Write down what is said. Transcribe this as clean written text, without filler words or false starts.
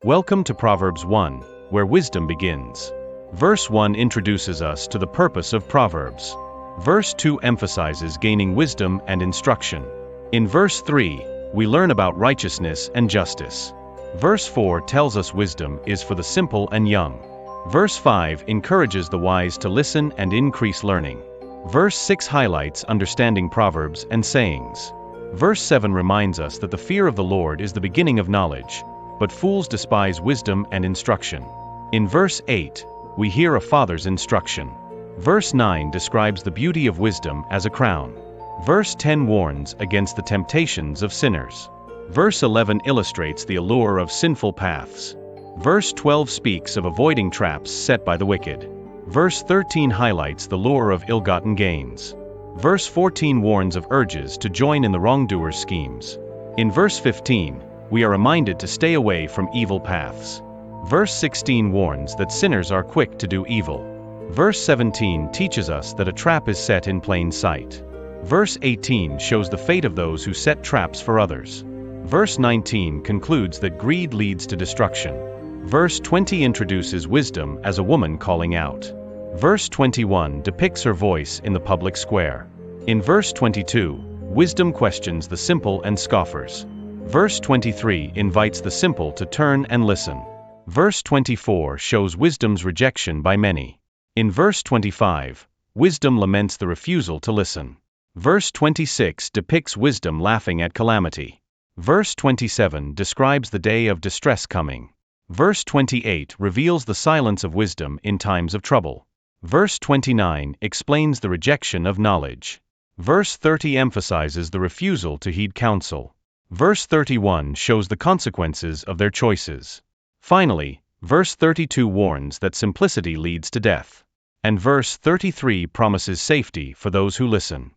Welcome to Proverbs 1, where wisdom begins. Verse 1 introduces us to the purpose of Proverbs. Verse 2 emphasizes gaining wisdom and instruction. In verse 3, we learn about righteousness and justice. Verse 4 tells us wisdom is for the simple and young. Verse 5 encourages the wise to listen and increase learning. Verse 6 highlights understanding proverbs and sayings. Verse 7 reminds us that the fear of the Lord is the beginning of knowledge, but fools despise wisdom and instruction. In verse 8, we hear a father's instruction. Verse 9 describes the beauty of wisdom as a crown. Verse 10 warns against the temptations of sinners. Verse 11 illustrates the allure of sinful paths. Verse 12 speaks of avoiding traps set by the wicked. Verse 13 highlights the lure of ill-gotten gains. Verse 14 warns of urges to join in the wrongdoer's schemes. In verse 15, we are reminded to stay away from evil paths. Verse 16 warns that sinners are quick to do evil. Verse 17 teaches us that a trap is set in plain sight. Verse 18 shows the fate of those who set traps for others. Verse 19 concludes that greed leads to destruction. Verse 20 introduces wisdom as a woman calling out. Verse 21 depicts her voice in the public square. In verse 22, wisdom questions the simple and scoffers. Verse 23 invites the simple to turn and listen. Verse 24 shows wisdom's rejection by many. In verse 25, wisdom laments the refusal to listen. Verse 26 depicts wisdom laughing at calamity. Verse 27 describes the day of distress coming. Verse 28 reveals the silence of wisdom in times of trouble. Verse 29 explains the rejection of knowledge. Verse 30 emphasizes the refusal to heed counsel. Verse 31 shows the consequences of their choices. Finally, verse 32 warns that simplicity leads to death. And verse 33 promises safety for those who listen.